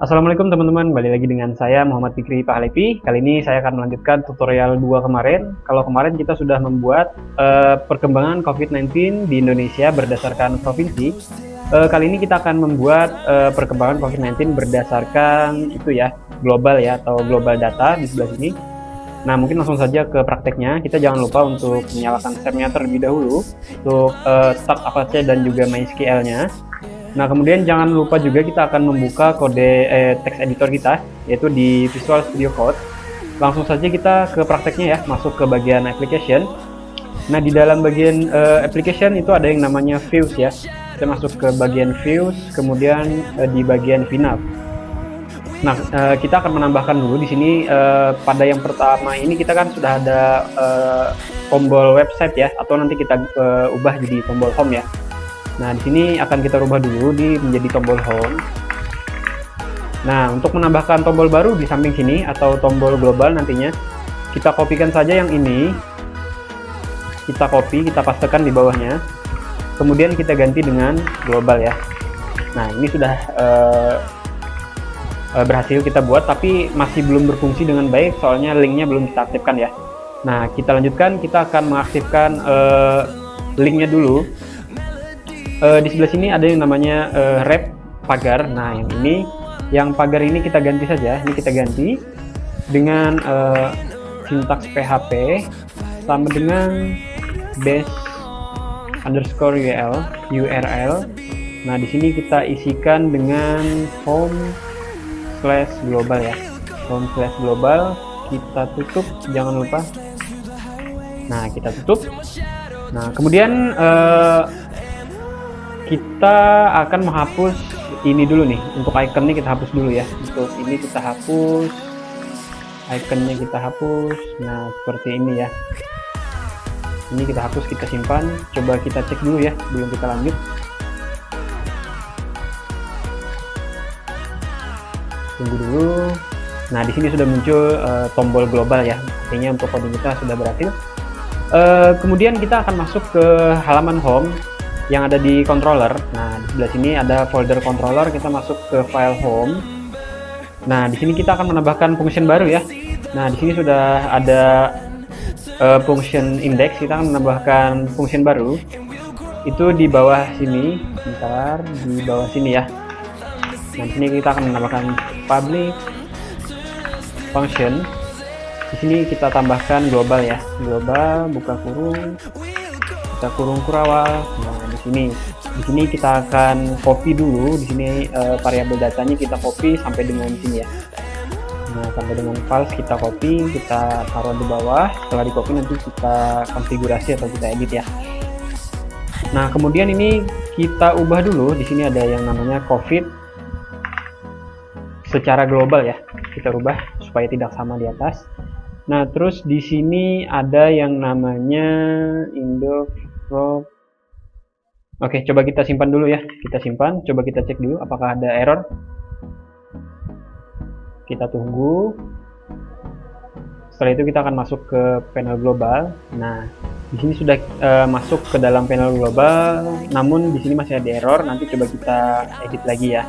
Assalamualaikum teman-teman, balik lagi dengan saya Muhammad Fikri Pahlevi. Kali ini saya akan melanjutkan tutorial 2 kemarin. Kalau kemarin kita sudah membuat perkembangan COVID-19 di Indonesia berdasarkan provinsi. Kali ini kita akan membuat perkembangan COVID-19 berdasarkan itu ya, global ya, atau global data di sebelah sini. Nah, mungkin langsung saja ke prakteknya. Kita jangan lupa untuk menyalakan tab-nya terlebih dahulu untuk start Apache dan juga MySQL-nya. Nah, kemudian jangan lupa juga kita akan membuka kode text editor kita, yaitu di Visual Studio Code. Langsung saja kita ke prakteknya ya, masuk ke bagian application. Nah, di dalam bagian application itu ada yang namanya views ya. Kita masuk ke bagian views, kemudian di bagian final. Nah, kita akan menambahkan dulu di sini pada yang pertama ini kita kan sudah ada tombol website ya, atau nanti kita ubah jadi tombol home ya. Nah, di sini akan kita rubah dulu menjadi tombol home. Nah, untuk menambahkan tombol baru di samping sini atau tombol global nantinya, kita kopikan saja yang ini. Kita copy, kita pastekan di bawahnya. Kemudian kita ganti dengan global ya. Nah, ini sudah berhasil kita buat, tapi masih belum berfungsi dengan baik soalnya linknya belum kita aktifkan ya. Nah, kita lanjutkan, kita akan mengaktifkan linknya dulu. Di sebelah sini ada yang namanya wrap pagar. Nah, yang pagar ini kita ganti saja. Ini kita ganti dengan sintaks PHP sama dengan base_URL. Nah, di sini kita isikan dengan home/global ya. Home/global kita tutup, jangan lupa. Nah, kita tutup. Nah, kemudian kita akan menghapus ini dulu nih. Untuk ikonnya kita hapus dulu ya. Untuk ini kita hapus, ikonnya kita hapus. Nah, seperti ini ya. Ini kita hapus, kita simpan. Coba kita cek dulu ya, belum kita lanjut. Tunggu dulu. Nah, di sini sudah muncul tombol global ya. Artinya untuk kode kita sudah berhasil. Kemudian kita akan masuk ke halaman home yang ada di controller. Nah, di sebelah sini ada folder controller, kita masuk ke file home. Nah, di sini kita akan menambahkan function baru ya. Nah, di sini sudah ada function index, kita akan menambahkan function baru. Itu di bawah sini, bentar, di bawah sini ya. Nah, di sini kita akan menambahkan public function. Di sini kita tambahkan global ya. Global buka kurung, kita kurung kurawal. Nah, di sini kita akan copy dulu. Di sini variabel datanya kita copy sampai dengan sini ya. Nah, sampai dengan files kita copy, kita taruh di bawah. Setelah di copy nanti kita konfigurasi atau kita edit ya. Nah, kemudian ini kita ubah dulu. Di sini ada yang namanya COVID secara global ya. Kita rubah supaya tidak sama di atas. Nah, terus di sini ada yang namanya Indo Pro. Oke, coba kita simpan dulu ya. Kita simpan, coba kita cek dulu apakah ada error. Kita tunggu. Setelah itu kita akan masuk ke panel global. Nah, di sini sudah masuk ke dalam panel global, namun di sini masih ada error. Nanti coba kita edit lagi ya.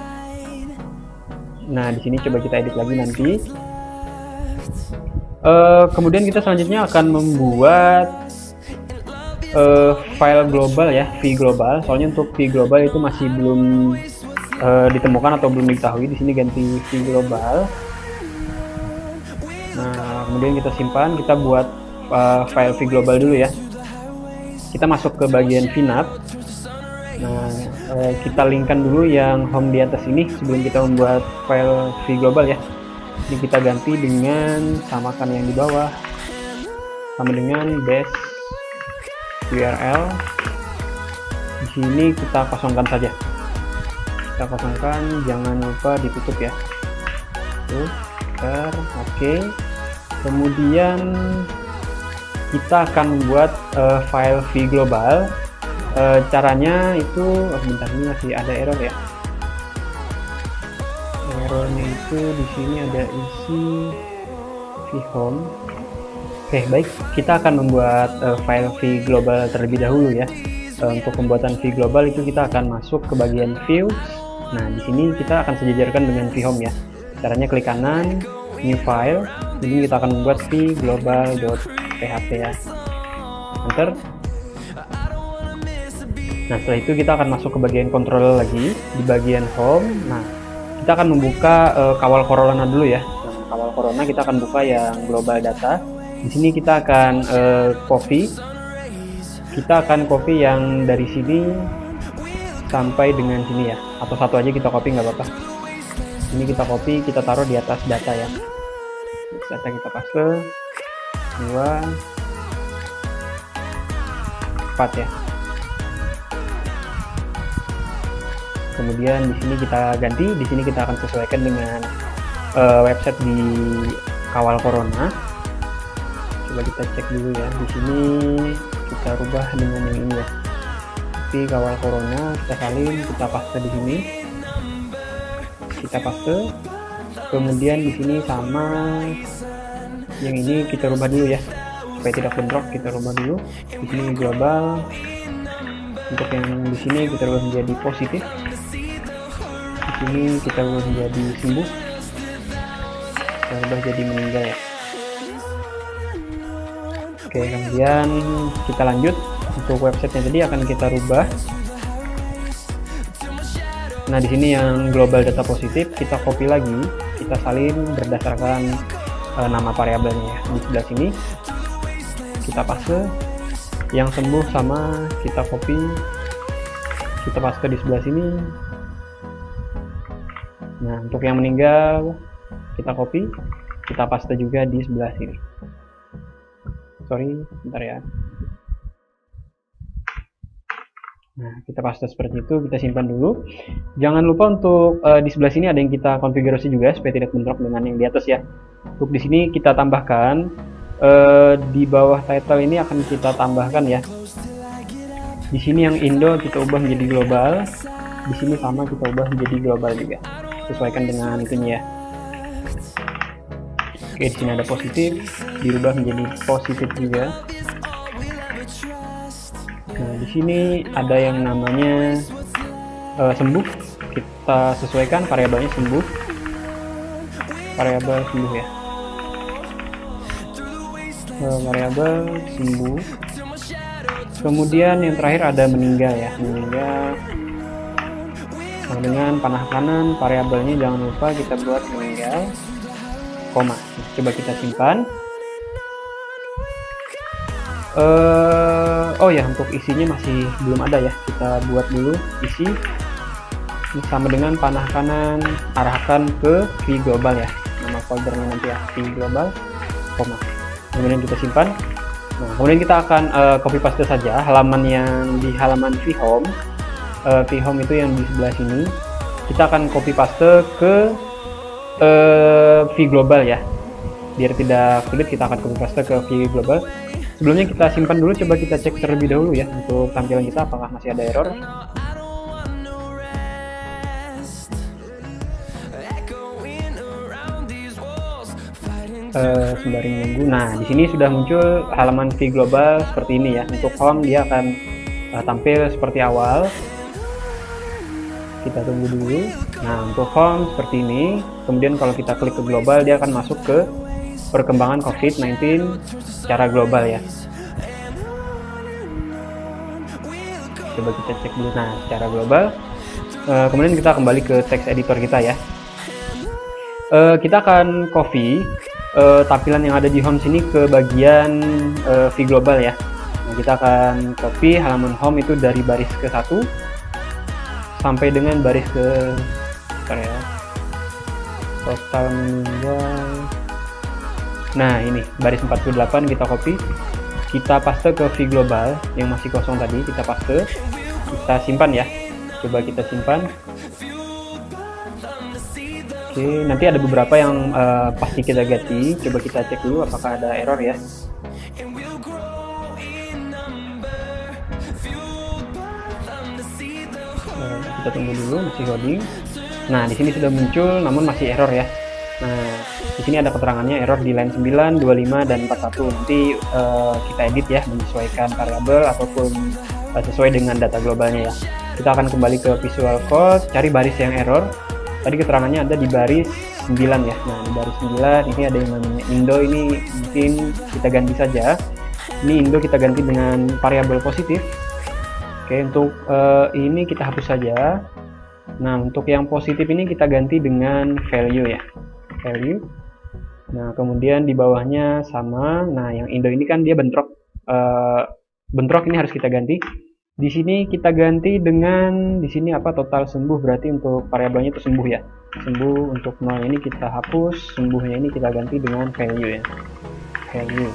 Nah, di sini coba kita edit lagi nanti. Kemudian kita selanjutnya akan membuat file global ya, vglobal. Soalnya untuk vglobal itu masih belum ditemukan atau belum diketahui. Di sini ganti vglobal. Nah, kemudian kita simpan, kita buat file vglobal dulu ya. Kita masuk ke bagian vinap. Nah, kita linkkan dulu yang home di atas ini sebelum kita membuat file vglobal ya. Ini kita ganti dengan samakan yang di bawah sama dengan base URL. Di sini kita kosongkan saja. Kita kosongkan, jangan lupa ditutup ya. Oke. Kemudian kita akan membuat file vglobal. Caranya itu, bentar, ini masih ada error ya. Errornya itu di sini ada isi vhome. Oke, baik, kita akan membuat file vglobal terlebih dahulu ya. Untuk pembuatan vglobal itu kita akan masuk ke bagian view. Nah, di sini kita akan sejajarkan dengan vHome ya. Caranya klik kanan, new file. Ini kita akan membuat vglobal.php ya. Enter. Nah, setelah itu kita akan masuk ke bagian controller lagi, di bagian home. Nah, kita akan membuka kawal corona dulu ya. Nah, kawal corona kita akan buka yang global data. Di sini kita akan copy. Kita akan copy yang dari sini sampai dengan sini ya, atau satu aja kita copy nggak apa-apa. Ini kita copy, kita taruh di atas data ya. Data kita paste 2 4 ya. Kemudian di sini kita ganti, di sini kita akan sesuaikan dengan website di kawal corona. Coba kita cek dulu ya. Di sini kita rubah dengan yang ini ya. Di kawal corona kita salin, kita paste di sini. Kita paste. Kemudian di sini sama yang ini kita rubah dulu ya. Supaya tidak bentrok, kita rubah dulu. Di sini global. Untuk yang di sini kita rubah menjadi positif. Di sini kita rubah menjadi sembuh. Kita rubah jadi meninggal ya. Oke, kemudian kita lanjut. Untuk websitenya tadi akan kita rubah. Nah, di sini yang global data positif kita copy lagi, kita salin berdasarkan nama variabelnya ya. Di sebelah sini kita paste. Yang sembuh sama kita copy, kita paste di sebelah sini. Nah, untuk yang meninggal kita copy, kita paste juga di sebelah sini. Sorry, bentar ya. Nah, kita paste seperti itu, kita simpan dulu. Jangan lupa untuk di sebelah sini ada yang kita konfigurasi juga supaya tidak bentrok dengan yang di atas ya. Untuk di sini kita tambahkan di bawah title ini akan kita tambahkan ya. Di sini yang Indo kita ubah menjadi global. Di sini sama kita ubah menjadi global juga. Sesuaikan dengan itunya ya. Oke, di sini ada positif, dirubah menjadi positif juga. Nah, di sini ada yang namanya sembuh. Kita sesuaikan variabelnya sembuh. Variabel sembuh ya. Variabel sembuh. Kemudian yang terakhir ada meninggal ya. Meninggal. Nah, dengan panah kanan variabelnya jangan lupa kita buat meninggal, koma. Coba kita simpan. Oh ya, untuk isinya masih belum ada ya. Kita buat dulu isi. Ini sama dengan panah kanan arahkan ke vglobal ya. Nama foldernya nanti ya, vglobal, koma. Kemudian kita simpan. Nah, kemudian kita akan copy paste saja halaman yang di halaman vHome. vHome itu yang di sebelah sini. Kita akan copy paste ke vglobal ya. Biar tidak sulit, kita akan copy paste ke vglobal. Sebelumnya kita simpan dulu, coba kita cek terlebih dahulu ya untuk tampilan kita apakah masih ada error. Sembari menunggu. Nah, di sini sudah muncul halaman vglobal seperti ini ya. Untuk home dia akan tampil seperti awal. Kita tunggu dulu. Nah, untuk home seperti ini. Kemudian kalau kita klik ke global, dia akan masuk ke perkembangan COVID-19 secara global ya. Coba kita cek dulu. Nah, secara global. Kemudian kita kembali ke text editor kita ya. Kita akan copy tampilan yang ada di home sini ke bagian vglobal ya. Nah, kita akan copy halaman home itu dari baris ke 1 sampai dengan baris ke ya, total meninggal. Nah, ini baris 48 kita copy, kita paste ke vglobal yang masih kosong tadi, kita paste, kita simpan ya. Coba kita simpan. Oke, nanti ada beberapa yang pasti kita ganti. Coba kita cek dulu apakah ada error ya. Kita tunggu dulu, masih loading. Nah, di sini sudah muncul, namun masih error ya. Nah, di sini ada keterangannya error di line 9, 25, dan 41. Nanti kita edit ya, menyesuaikan variabel ataupun sesuai dengan data globalnya ya. Kita akan kembali ke Visual Code, cari baris yang error. Tadi keterangannya ada di baris 9 ya. Nah, di baris 9 ini ada yang namanya Indo, ini mungkin kita ganti saja. Ini Indo kita ganti dengan variabel positif. Oke, untuk ini kita hapus saja. Nah, untuk yang positif ini kita ganti dengan value ya. Value. Nah, kemudian di bawahnya sama. Nah, yang Indo ini kan dia bentrok. Bentrok ini harus kita ganti. Di sini kita ganti dengan di sini apa, total sembuh, berarti untuk variabelnya itu sembuh ya. Sembuh untuk 0 ini kita hapus, sembuhnya ini kita ganti dengan value ya. Value.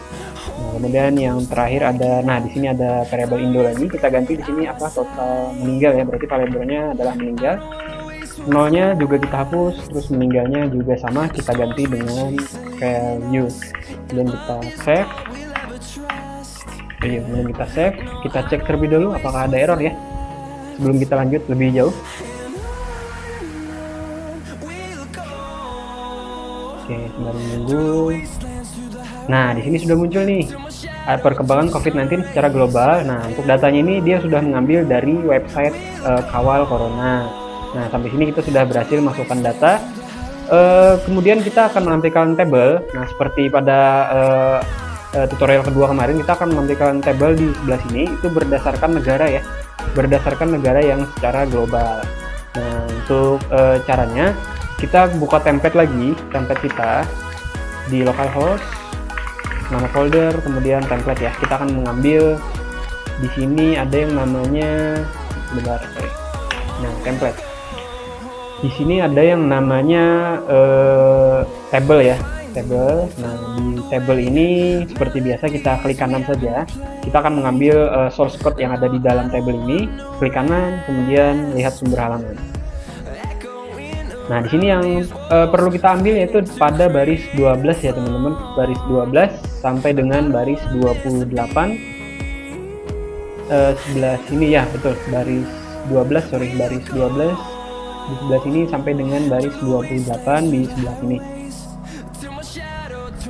Nah, kemudian yang terakhir ada, nah di sini ada variabel Indo lagi, kita ganti di sini apa, total meninggal ya, berarti variabelnya adalah meninggal. Nolnya juga kita hapus, terus meninggalnya juga sama, kita ganti dengan value. Dan kita save. Kemudian kita save, kita cek terlebih dahulu apakah ada error ya, sebelum kita lanjut lebih jauh. Oke, sembari menunggu. Nah, di sini sudah muncul nih perkembangan COVID-19 secara global. Nah, untuk datanya ini dia sudah mengambil dari website Kawal Corona. Nah, sampai sini kita sudah berhasil masukkan data. Kemudian kita akan menampilkan tabel. Nah, seperti pada tutorial kedua kemarin, kita akan menampilkan tabel di sebelah sini itu berdasarkan negara ya, berdasarkan negara yang secara global. Nah, untuk caranya kita buka template lagi, template kita di localhost, nama folder, kemudian template ya. Kita akan mengambil di sini ada yang namanya nah, template. Di sini ada yang namanya table ya, table. Nah, di table ini seperti biasa kita klik kanan saja. Kita akan mengambil source code yang ada di dalam table ini, klik kanan, kemudian lihat sumber halaman. Nah, di sini yang perlu kita ambil yaitu pada baris 12 ya teman-teman, baris 12 sampai dengan baris 28. Sebelah sini ya, betul, baris 12, baris 12 di sebelah sini sampai dengan baris 28 di sebelah sini.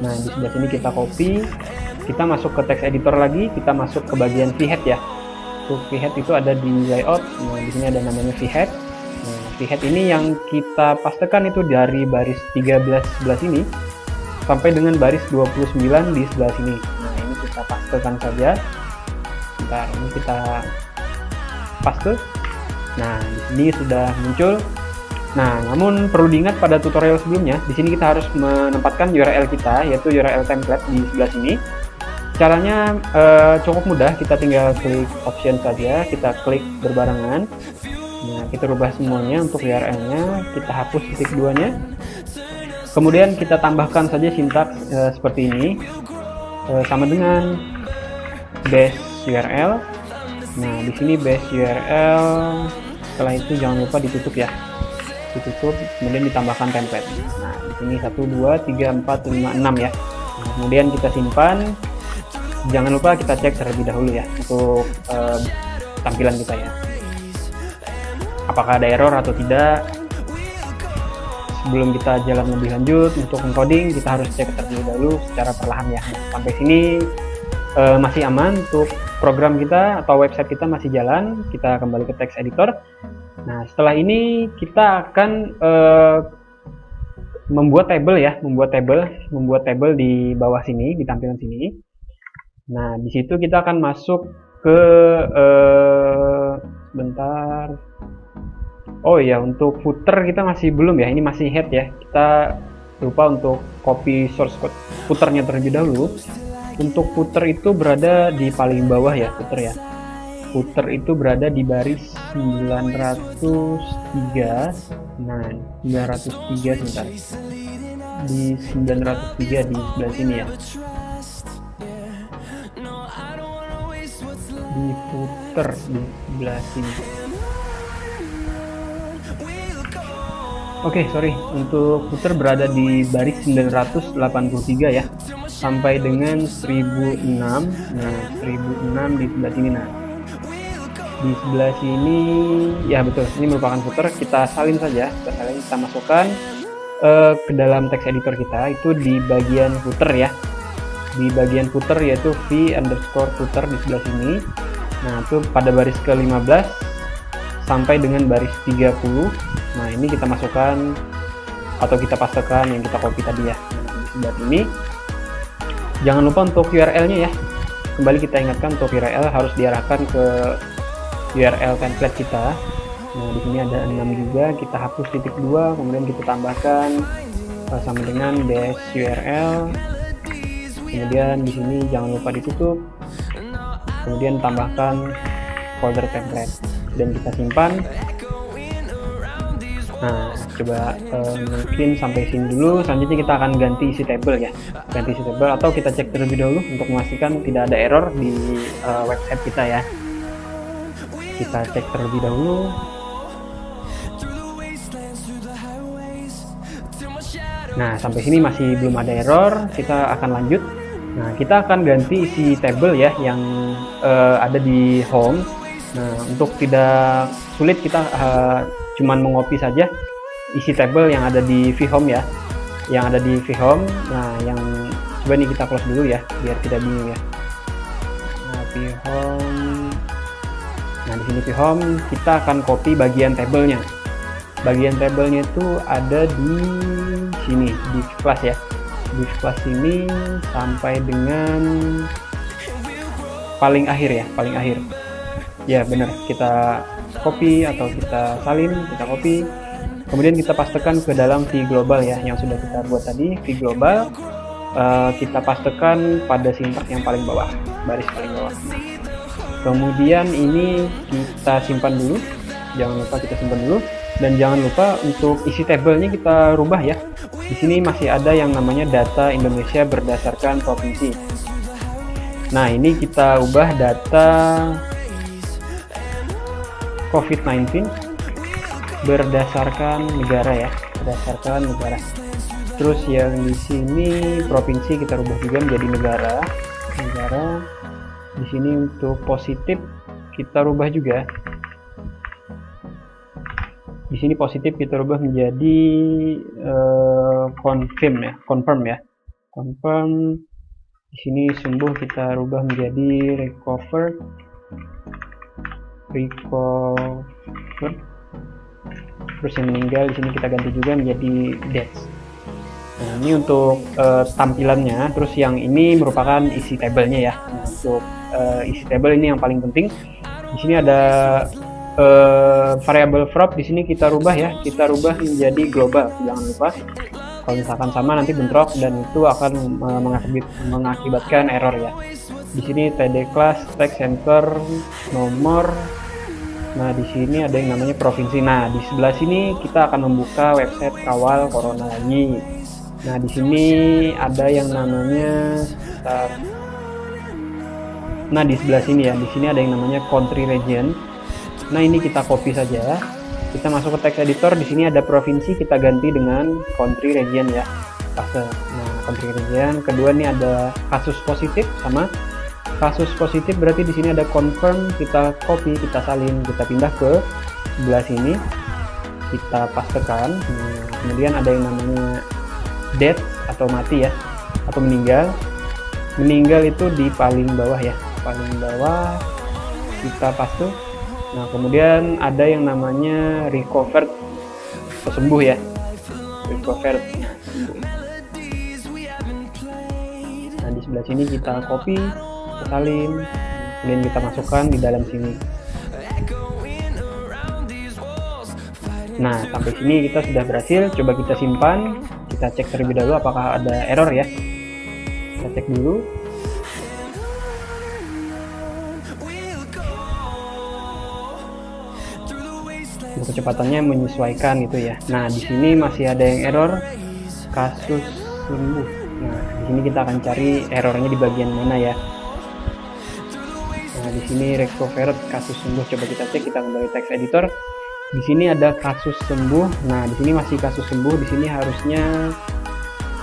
Nah, di sebelah sini kita copy, kita masuk ke text editor lagi, kita masuk ke bagian vhead ya. Untuk vhead itu ada di layout. Nah, di sini ada namanya vhead. Nah, vhead ini yang kita pastekan itu dari baris 13 sebelah sini sampai dengan baris 29 di sebelah sini. Nah, ini kita pastekan saja. Bentar, ini kita paste. Nah, di sini sudah muncul. Nah, namun perlu diingat pada tutorial sebelumnya, di sini kita harus menempatkan URL kita, yaitu URL template di sebelah sini. Caranya cukup mudah, kita tinggal klik option saja, kita klik berbarengan. Nah, kita rubah semuanya untuk URL-nya, kita hapus titik 2-nya. Kemudian kita tambahkan saja sintaks seperti ini, sama dengan base URL. Nah, di sini base URL, setelah itu jangan lupa ditutup ya. Ditutup, kemudian ditambahkan template. Nah, di sini 1, 2, 3, 4, 5, 6 ya. Nah, kemudian kita simpan. Jangan lupa kita cek terlebih dahulu ya untuk tampilan kita ya. Apakah ada error atau tidak? Sebelum kita jalan lebih lanjut untuk encoding, kita harus cek terlebih dahulu secara perlahan ya. Nah, sampai sini masih aman untuk program kita atau website kita masih jalan. Kita kembali ke text editor. Nah, setelah ini kita akan membuat table ya, membuat table di bawah sini, di tampilan sini. Nah, di situ kita akan masuk ke sebentar. Oh ya, untuk footer kita masih belum ya, ini masih head ya. Kita lupa untuk copy source code footernya terlebih dahulu. Untuk footer itu berada di paling bawah ya, footer ya. Footer itu berada di baris 903. Nah, 903 sebentar. Di 903 di sebelah sini ya. Di footer di sebelah sini. Oke, sorry. Untuk footer berada di baris 983 ya. Sampai dengan 1006. Nah, 1006 di sebelah sini. Nah, di sebelah sini ya betul, ini merupakan footer. Kita salin saja, kita masukkan ke dalam text editor kita, itu di bagian footer ya, di bagian footer yaitu v_footer di sebelah sini. Nah, itu pada baris ke-15 sampai dengan baris 30. Nah, ini kita masukkan atau kita pastekan yang kita copy tadi ya. Nah, di sebelah ini jangan lupa untuk URL-nya ya. Kembali kita ingatkan untuk URL harus diarahkan ke URL template kita. Nah, di sini ada 6 juga, kita hapus titik 2, kemudian kita tambahkan sama dengan dash URL. Kemudian di sini jangan lupa ditutup. Kemudian tambahkan folder template dan kita simpan. Nah, coba mungkin sampai sini dulu. Selanjutnya kita akan ganti isi table ya. Ganti isi table atau kita cek terlebih dahulu untuk memastikan tidak ada error di website kita ya. Kita cek terlebih dahulu. Nah, sampai sini masih belum ada error, kita akan lanjut. Nah, kita akan ganti isi table ya yang ada di home. Nah, untuk tidak sulit kita cuman mengopi saja isi table yang ada di vHome ya. Yang ada di vHome. Nah, yang coba nih kita close dulu ya biar tidak bingung ya. Nah, vHome. Nah, di sini vHome kita akan copy bagian tablenya. Bagian tabelnya itu ada di sini di class ya, di class ini sampai dengan paling akhir ya, paling akhir ya, benar, kita copy atau kita salin, kita copy, kemudian kita pastekan ke dalam vglobal ya yang sudah kita buat tadi. Vglobal kita pastekan pada sintaks yang paling bawah, baris paling bawah. Kemudian ini kita simpan dulu, jangan lupa kita simpan dulu. Dan jangan lupa untuk isi tabelnya kita rubah ya. Di sini masih ada yang namanya data Indonesia berdasarkan provinsi. Nah, ini kita ubah data COVID-19 berdasarkan negara ya, berdasarkan negara. Terus yang di sini provinsi kita rubah juga menjadi negara. Negara. Di sini untuk positif kita rubah juga. Di sini positif kita rubah menjadi confirm ya, confirm. Di sini sembuh kita rubah menjadi recover. Terus yang meninggal di sini kita ganti juga menjadi death. Nah, ini untuk tampilannya. Terus yang ini merupakan isi tabelnya ya. Nah, untuk isi tabel ini yang paling penting. Di sini ada variable prop, di sini kita rubah ya, kita rubah menjadi global, jangan lupa. Kalau misalkan sama nanti bentrok dan itu akan mengakibatkan error ya. Di sini td class text center nomor. Nah, di sini ada yang namanya provinsi. Nah, di sebelah sini kita akan membuka website kawal corona lagi. Nah, di sini ada yang namanya nah, di sebelah sini ya, di sini ada yang namanya country region. Nah, ini kita copy saja. Kita masuk ke text editor, di sini ada provinsi, kita ganti dengan country region ya. Nah, country region. Kedua ini ada kasus positif, sama kasus positif berarti di sini ada confirm, kita copy, kita salin, kita pindah ke sebelah sini. Kita pastekan. Nah, kemudian ada yang namanya death atau mati ya, atau meninggal. Meninggal itu di paling bawah ya, paling bawah kita paste. Nah, kemudian ada yang namanya recovered atau sembuh ya, recovered. Nah, sembuh. Nah, di sebelah sini kita copy, kita salin, kemudian kita masukkan di dalam sini. Nah, sampai sini kita sudah berhasil. Coba kita simpan, kita cek terlebih dahulu apakah ada error ya. Kita cek dulu. Untuk kecepatannya menyesuaikan gitu ya. Nah, di sini masih ada yang error kasus sembuh. Nah, di sini kita akan cari errornya di bagian mana ya. Nah, di sini recovered kasus sembuh. Coba kita cek, kita kembali text editor. Di sini ada kasus sembuh. Nah, di sini masih kasus sembuh. Di sini harusnya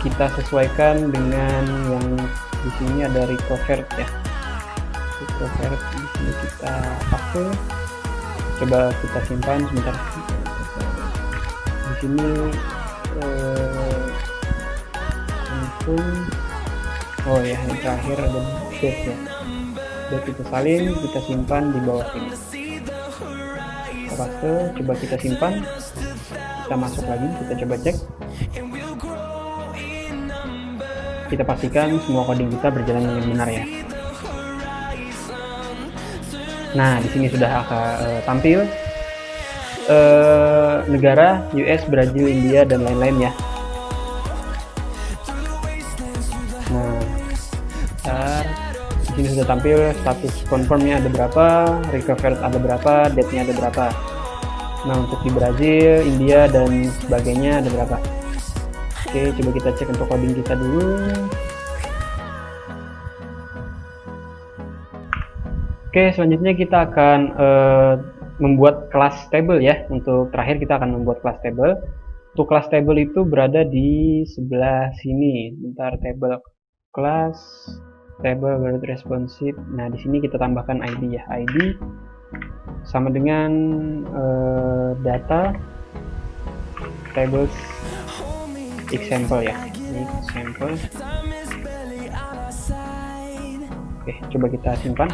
kita sesuaikan dengan yang di sini ada recovered ya. Recovered di sini kita paste. Coba kita simpan sebentar. Di sini oh ya, yang terakhir ada date ya. Sudah kita salin, kita simpan di bawah sini. Kita paste, coba kita simpan. Kita masuk lagi, kita coba cek. Kita pastikan semua coding kita berjalan dengan benar ya. Nah, di sini sudah tampil negara US, Brazil, India, dan lain-lain ya. Nah, di sini sudah tampil status confirmnya ada berapa, recovered ada berapa, date-nya ada berapa. Nah, untuk di Brazil, India, dan sebagainya ada berapa. Oke, coba kita cek untuk coding kita dulu. Oke, selanjutnya kita akan membuat kelas table ya. Untuk terakhir kita akan membuat kelas table. Untuk kelas table itu berada di sebelah sini. Bentar, table class, table word responsive. Nah, di sini kita tambahkan ID ya. ID sama dengan data tables example ya. Ini example. Oke, coba kita simpan.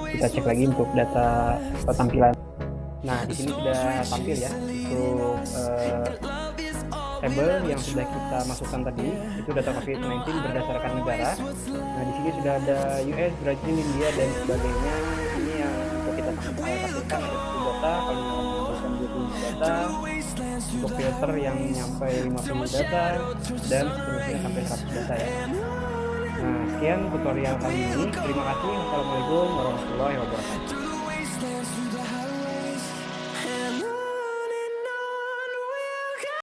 Kita cek lagi untuk data tampilan. Nah, di sini sudah tampil ya untuk table yang sudah kita masukkan tadi. Itu data COVID-19 berdasarkan negara. Nah, di sini sudah ada US, Brazil, India, dan sebagainya. Ini yang untuk kita tampilkan ada 10 data, kalau menambahkan 20 data, untuk filter yang nyampe 50 data, dan seterusnya sampai 100 data ya. Nah, sekian tutorial kali ini. Terima kasih. Assalamualaikum warahmatullahi wabarakatuh.